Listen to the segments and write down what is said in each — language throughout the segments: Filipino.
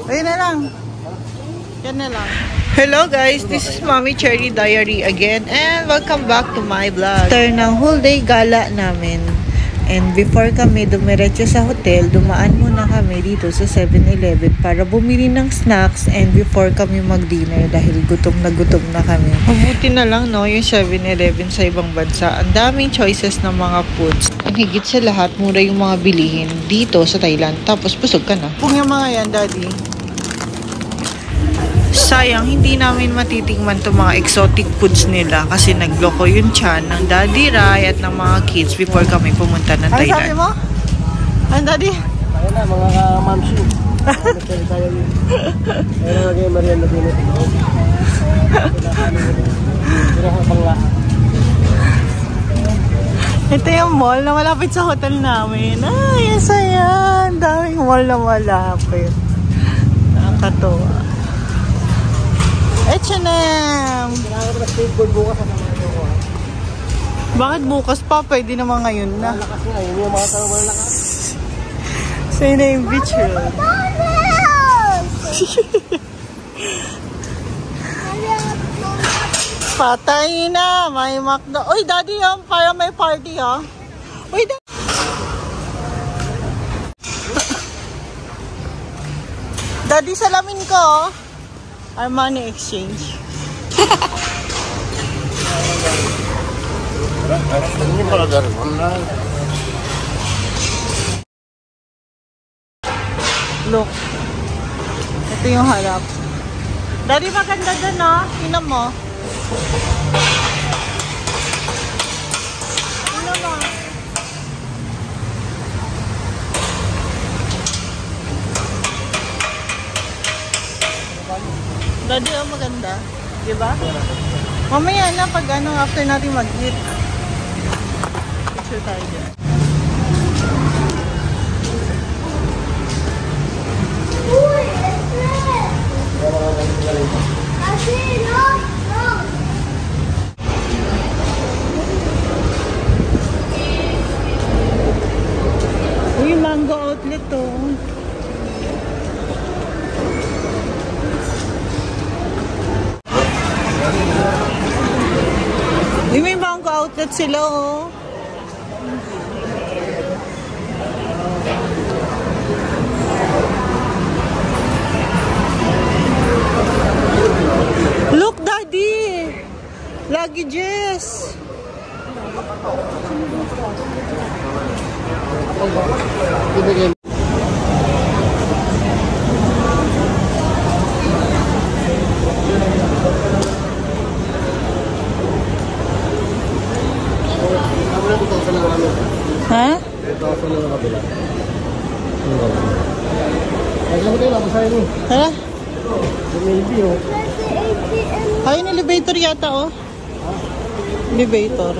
Ayun na lang. Yan na lang. Hello guys, this is Mommy Cherry Diary again and welcome back to my vlog. After ng whole day gala namin and before kami dumiretso sa hotel, dumaan muna kami dito sa 7-Eleven para bumili ng snacks and before kami mag-dinner dahil gutom na kami. Mabuti na lang no, yung 7-Eleven sa ibang bansa. Ang daming choices ng mga foods. Ang higit sa lahat, mura yung mga bilihin dito sa Thailand. Tapos busog ka na. Kung yung mga yan, daddy. Sayang, hindi namin matitikman itong mga exotic foods nila kasi nagloko yung tiyan ng Daddy Rai at ng mga kids before kami pumunta ng Thailand. Ano sabi mo? Ano, Daddy? Tayo na, mga mamsi. Tayo yun. Tayo na lagay merienda din. Ito yung mall na malapit sa hotel namin. Ay, ang saya. Ang daming mall na malapit. Nakakatuwa. H&M! Bakit bukas pa? Pwede naman ngayon na. Malakas nga, yun yung mga tao malakas. Sa'yo na yung beach road. Patay na! May McDo. Uy, Daddy, para may party, ha? Uy, Daddy! Daddy, salamin ko, Armani Exchange. Look. Ito yung harap. Daddy, maganda dun, no? Tingnan mo. Tingnan mo. Daddy, maganda. Diba? Mamaya na pag after natin mag-eat. Picture tayo dyan. Uy! Kasi, no! Uy, mango outlet to. May mango outlet sila, oh. Look, Daddy! Luggages! Ha? Hala? Ay, yung elevator yata, oh. Elevator.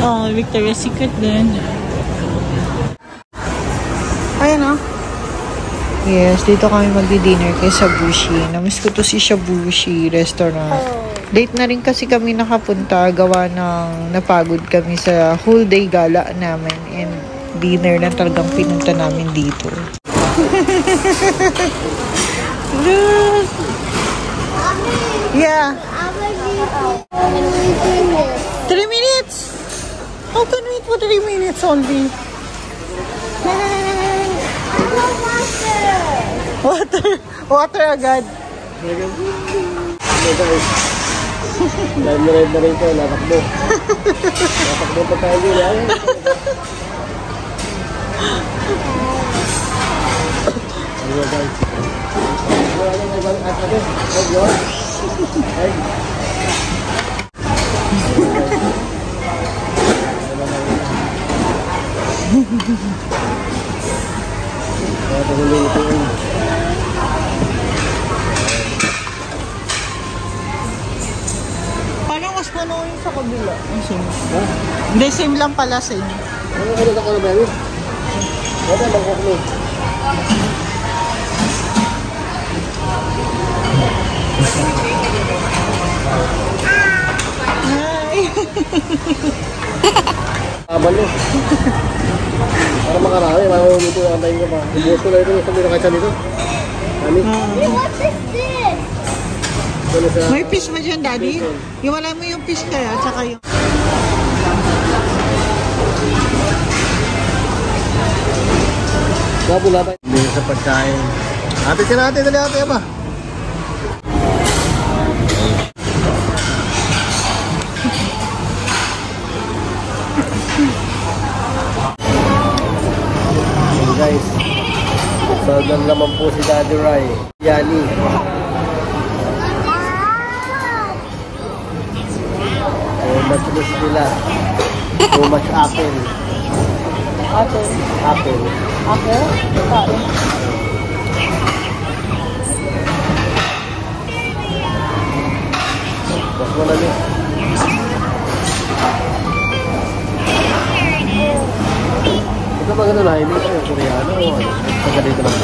Oh, Victoria's Secret din. Ayan, oh. Yes, dito kami magdi-dinner kay Shabushi. Namiss ko to si Shabushi restaurant. Late na rin kasi kami nakapunta. Gawa ng napagod kami sa whole day gala namin. And dinner na talagang pinunta namin dito. Look! Yeah. 3 minutes? How can we wait for 3 minutes only? Water agad. Live na rin ito, natakbo. Natakbo pa tayo din, ha? Ano guys? Parang mas puno yung sa kabila. Hindi, same lang pala, same. Ano na ka na ba yun? Wala bang kuklo? Balo. Para makarami, mamamuli ko ang tayo ko pa. Ibuhos ko na ito, sabi na kahit dito. Kami. What is this? May fish ba dyan, Daddy? Iwala mo yung fish kaya, tsaka yung... Wala tayo. Hindi sa pagkain. Ate ka natin, dali ate ba? So guys, salang naman po si Daddy Rai. Yani. So much miss nila. So much apple. Apple. Apple. Apple? Kain. Mas mo na niya. Ito ba gano'n na? Hindi kayo Koreano o ano? Pagkalito lang.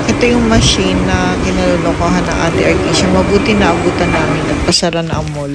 Ito yung machine na kinalolokohan ng Ate Artisha. Mabuti na abutan namin at pasara na ang mall.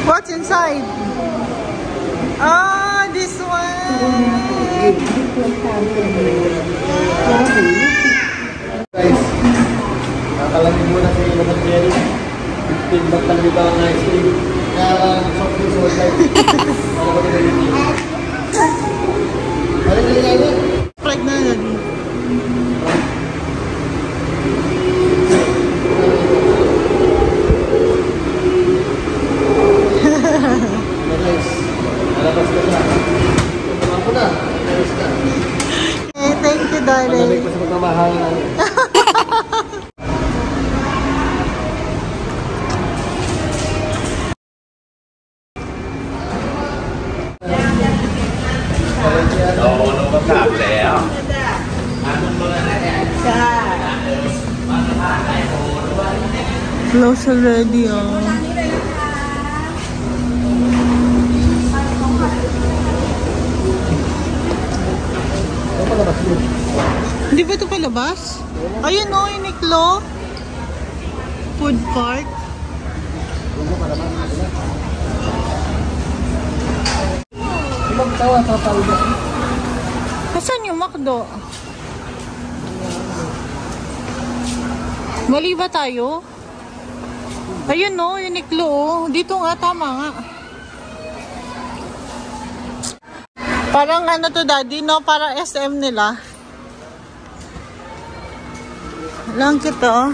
What's inside? Ah, this one. Guys, nakalamin muna sa iyo naman yan. 15 baht lang dito ang ice cream. Kaya soft drinks all time. Ano ba ito yun? Ano yung ginagawa? Pregnant na din. Guys, nalabas ka na. Tumawa ko na. Nalabas ka. Eh, thank you, darling. Malamig pa sa pagmamahalan namin. Close already, oh. Hindi ba ito palabas? Ayun, oh, Uniqlo. Food court. Magtawa, tatawag. Saan yung McDo? Mali ba tayo? Ayun, no, Uniqlo, oh. Dito nga, tama nga. Parang ano to, Daddy, no? Parang SM nila. Lang kita, oh.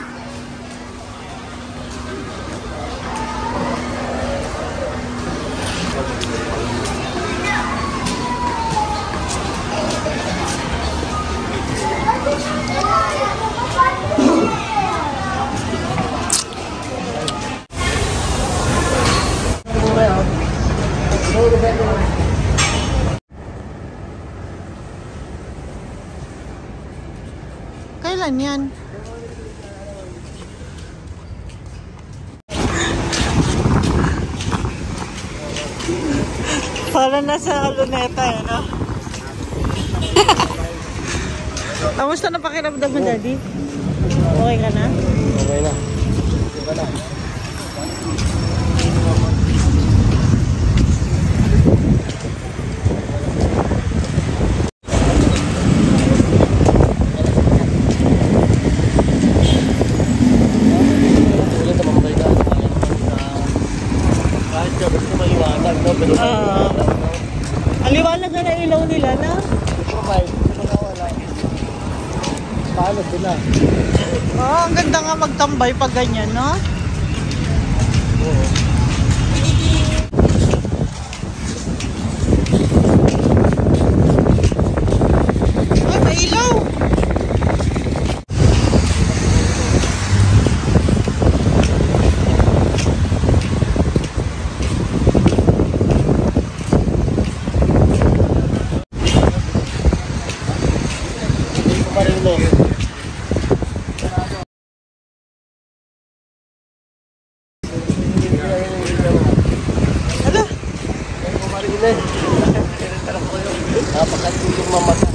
Kailan yan? Para nasa Luneta, eh, no? Kamusta na pakiramdam mo, Daddy? Okay ka na? Okay na. Okay ka na. Aliwanag na ilaw nila, na? Paano sila? Oh, ang ganda nga magtambay pag ganyan, no? Oo. Ay, may eh. Napakatulong mamata.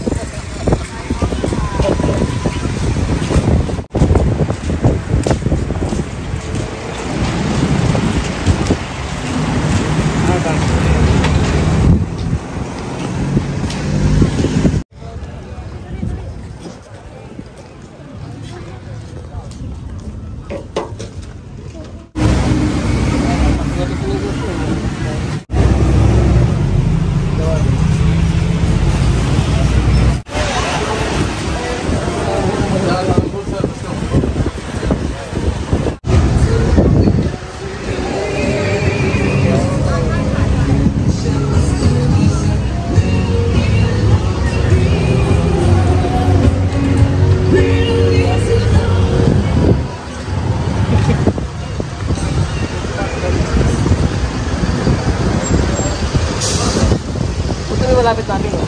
Malapit namin oh.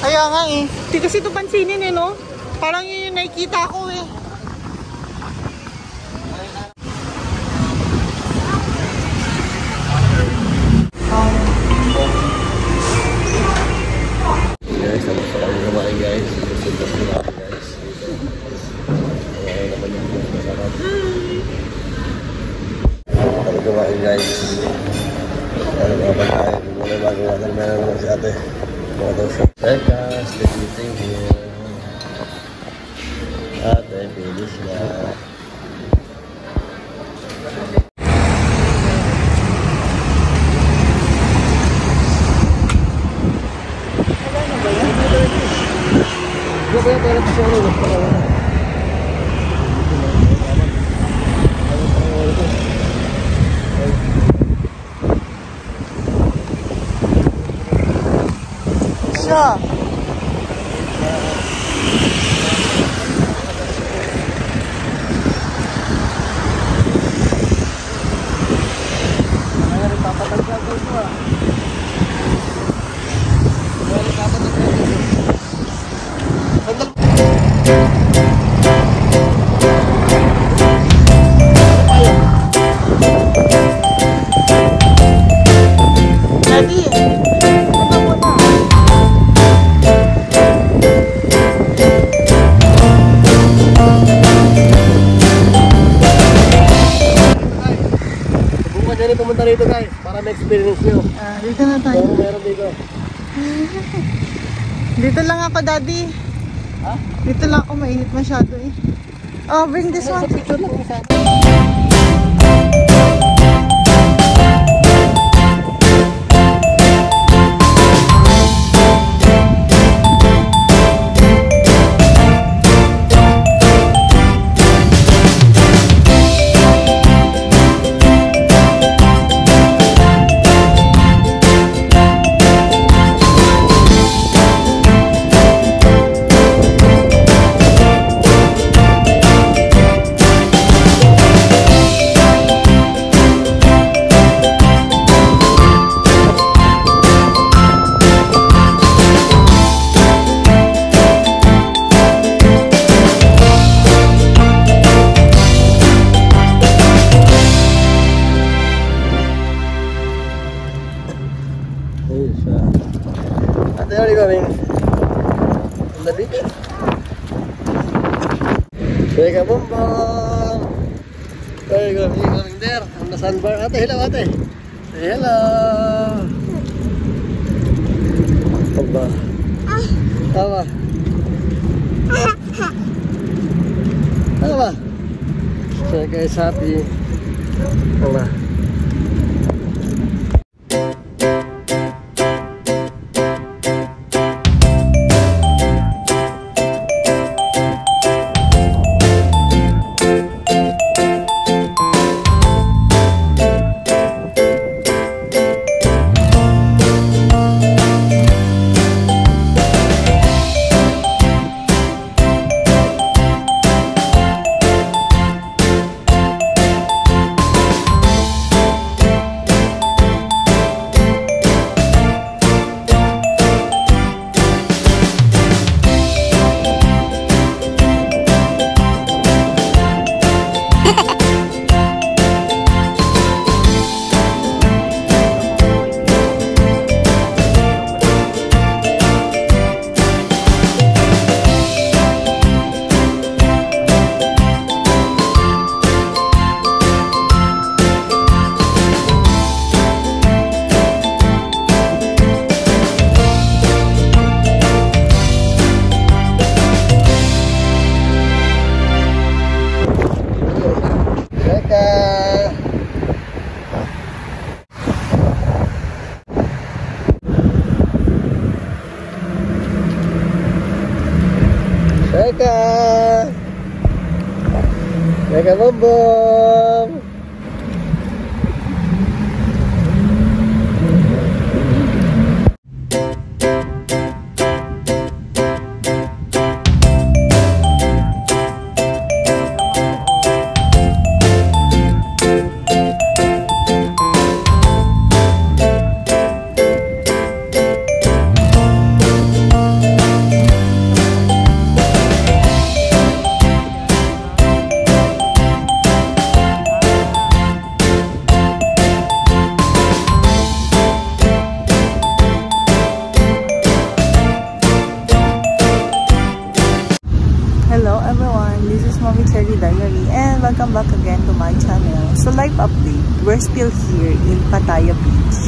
Kaya nga eh. Hindi kasi ito pansinin eh, no? Parang yun yung nakikita ko eh. Guys, tapos na kami kumain guys. Tapos na kami guys. Kumain naman yung masarap. Kami kumain guys. Ano ba ba tayo? Muna bago natin meron naman si ate. Mga daw siya. Teka, sleep eating here. Ate, finish na. Siya. Pumunta rito guys, para ma-experience nyo. Dito na tayo. Meron dito. Dito lang ako, daddy. Ha? Dito lang ako, mainit masyado eh. Oh, bring this one. Sa picture lang isa. Ate, ano kami? Ang labit. Teka, bombong! Teka, going there. Ang nasunbar. Ate, hello ate. Hello! Aba. Tama. Ano ba? So guys, happy. Tama. Teka, Bombom! Hello everyone, this is Mommy Cherry Diary and welcome back again to my channel. So live update, we're still here in Pattaya Beach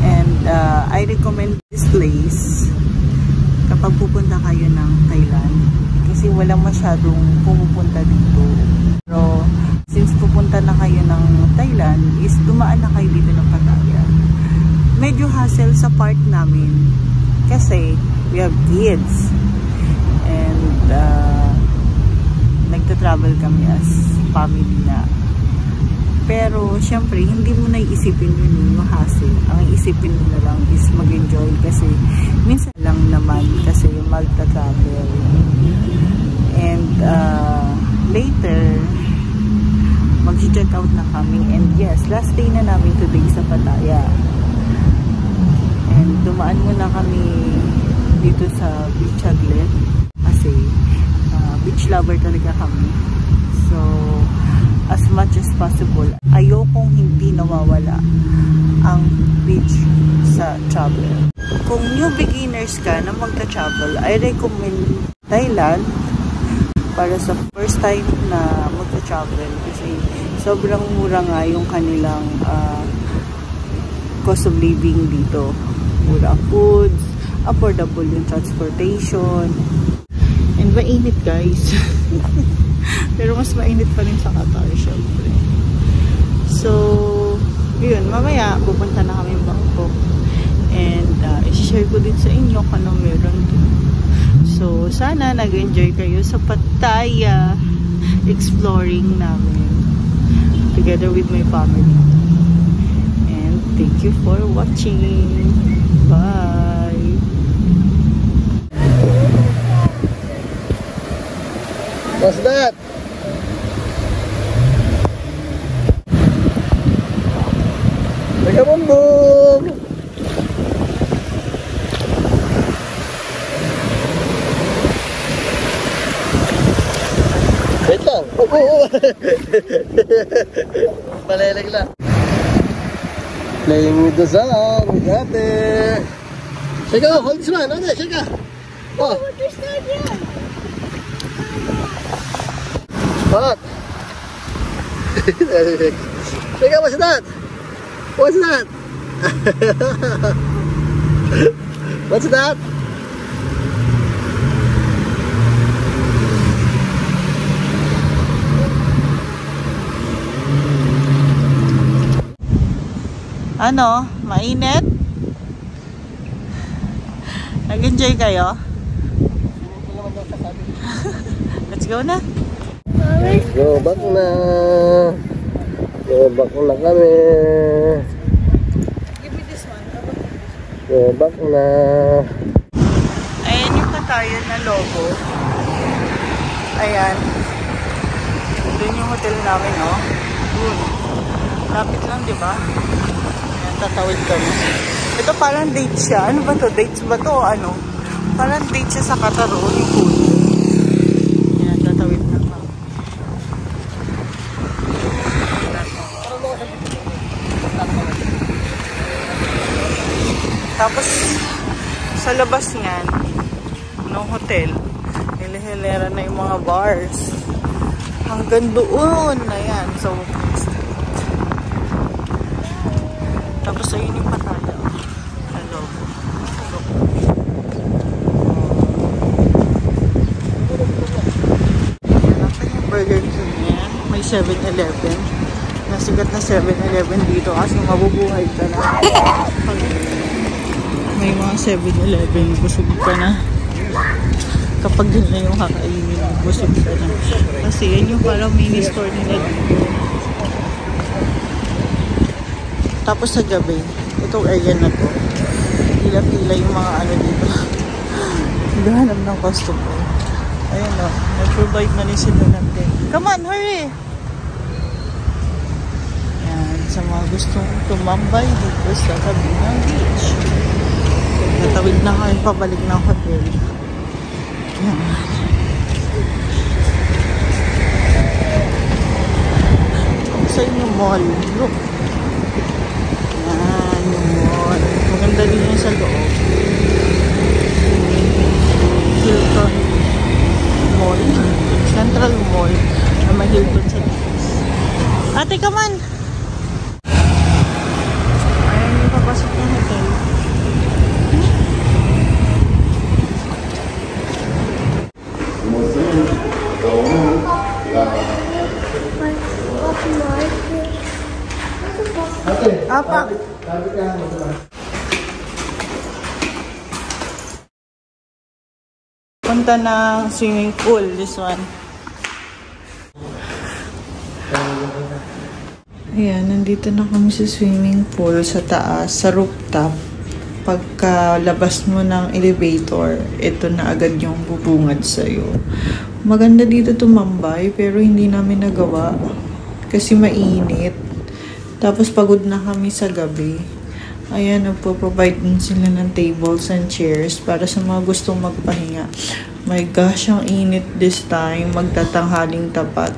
and I recommend this place kapag pupunta kayo ng Thailand kasi walang masyadong pumupunta dito. Pero since pupunta na kayo ng Thailand is dumaan na kayo dito ng Pattaya. Medyo hassle sa part namin kasi we have kids. And nagta-travel kami as family na. Pero syempre hindi mo na iisipin yun yung hassle. Ang iisipin mo na lang is mag-enjoy kasi minsan lang naman kasi yung magta-travel. And later mag-check out na kami. And yes, last day na namin today sa Pattaya. And dumaan muna kami dito sa beach saglit. Kasi beach lover talaga kami. So as much as possible ayokong hindi nawawala ang beach sa travel. Kung new beginners ka na magta-travel, I recommend Thailand para sa first time na magta-travel kasi sobrang mura nga yung kanilang cost of living dito. Mura foods, affordable yung transportation. And mainit guys. Pero mas mainit pa rin sa Qatar syempre. So yun, mamaya pupunta na kami Bangkok. And i-share ko din sa inyo kung anong meron doon. So sana nag-enjoy kayo sa Pattaya exploring namin together with my family. And thank you for watching. Bye. What's that? Teka, Bombom! Wait lang. Palelag lang. Playing with the sun. We got it. Shake out. Hold this one. Okay, shake out. Oh. What? Teka, what's that? What's that? What's that? Ano? Mainit? Nag-enjoy kayo? Let's go na. Let's go back na. Go back na kami. Give me this one. Go back na. Ayan yung Pattaya na logo. Ayan. Doon yung hotel namin, oh. Doon. Lapit lang, di ba? Ayan, tatawid kami. Ito parang date siya. Ano ba to? Dates ba to? Ano? Parang date siya sa Qatar, oh. Likod. Ayan, tatawid na kami. Tapos, sa labas niyan, ng hotel, nilihilera na yung mga bars. Hanggang doon. Ayan. So, tapos ayun yung Pattaya. Hello. Nakita yung Burger King niya. May 7-Eleven. Nasigat na 7-Eleven dito kasi mabubuhay ka na. May mga 7-Eleven. Busog ka na. Kapag yun na yung kakainin mo. busog ka na. Kasi yan yung parang mini store nila dito. Tapos sa gabi, itong area na to, pila-pila yung mga ano dito. Naghahanap ng customer. Ayan o, nag-provide na rin sila ng tent. Come on, hurry! Yan, sa mga gustong tumambay dito sa tabi ng beach. Natawid na kami pabalik ng hotel. Yan. Sa yung mall. Look. Yan, yung mall. Maganda din yung sa loob. Hilton Mall. Central Mall. Na may Hilton sa labas. Ate, come on! Ayan yung papasok ng hotel. Apa? Punta ng swimming pool, this one. Ayan, nandito na kami sa swimming pool sa taas, sa rooftop. Pagkalabas mo ng elevator, ito na agad yung bubungad sa'yo. Maganda dito tumambay, pero hindi namin nagawa kasi mainit. Tapos pagod na kami sa gabi. Ayan, nagpo-provide din sila ng tables and chairs para sa mga gustong magpahinga. My gosh, ang init this time. Magtatanghaling tapat.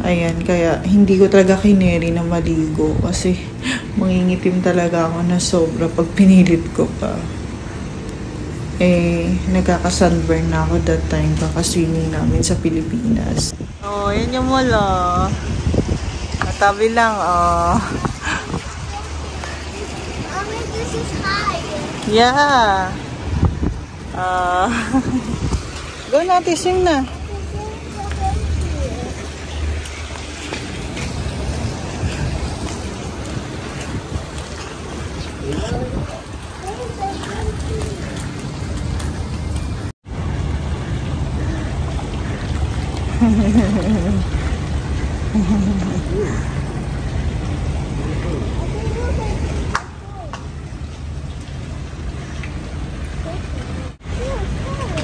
Ayan, kaya hindi ko talaga kineri na maligo kasi mangingitim talaga ako na sobra pag pinilit ko pa. Nagkaka-sunburn na ako that time kakaswimming namin sa Pilipinas. Oh, yan yung mall. Tabi lang, Mommy, this is high. Yeah. Go natin, swim na.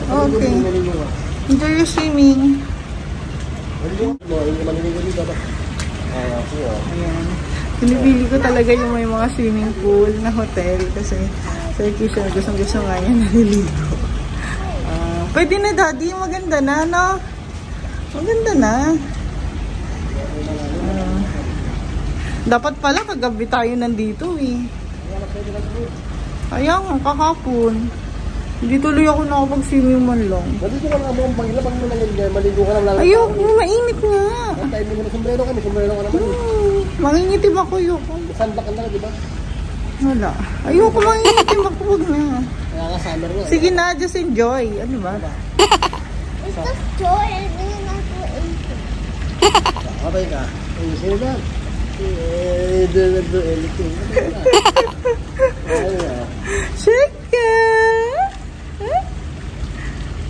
Okay. Enjoy your swimming. Ayan. Pinipili ko talaga yung may mga swimming pool na hotel kasi sa Kisha gusto nga yan naliligo. Pwede na daddy, maganda na, no? Maganda na. Dapat pala kagabi tayo nandito eh. Ayan, kahapon. Hindi tuloy ako nakapag-swimming man lang. Nandito ka lang mo, paglabang mo lang yun, maligo ka lang lang. Ayoko, mainit nga. Tayo mo na sombrero kami, sombrero ka naman. Mangingitim ako yun. Sunblock ka lang, di ba? Wala. Ayoko, mangingitim ako, wag na. Kaya nga summer nga. Sige na, just enjoy. Ano ba? It's just joy and then I go into. Okay ka? Sino ba? Do anything. Shake ka!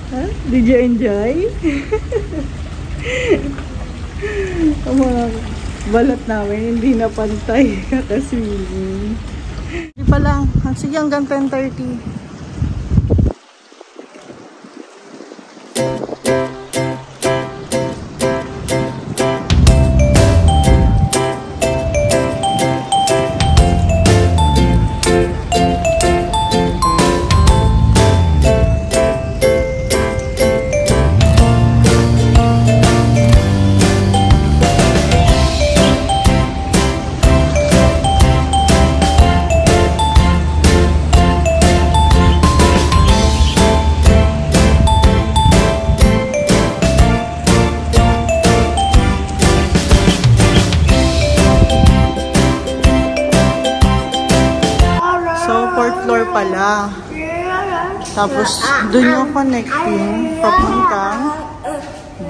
Huh? Did you enjoy? Ang mga balat namin hindi na pantay kakaswimming. Hindi pa lang. Sige hanggang 10:30. Pala. Tapos, doon yung connecting papuntang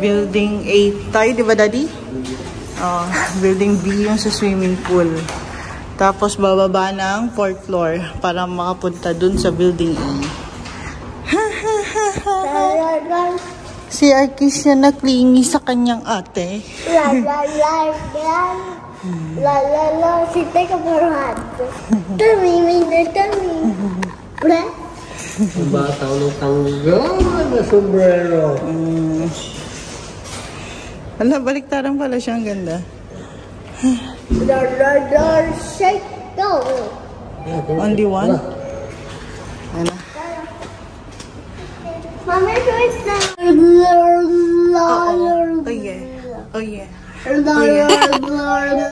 Building 8 tayo, di ba daddy? Building B yung sa swimming pool. Tapos, bababa ng 4th floor para makapunta doon sa Building A. Si Arkis siya naklingi sa kanyang ate. La la la la. La la la. Si Teka Parhad. Tami, may tami. Pre? Ang bata ng tanggal na sombrero. Hala, baliktaran pala siya. Ang ganda. La la la. Shake. Go. Only one? Ano? Mama, where's the... Oh yeah. Oh yeah.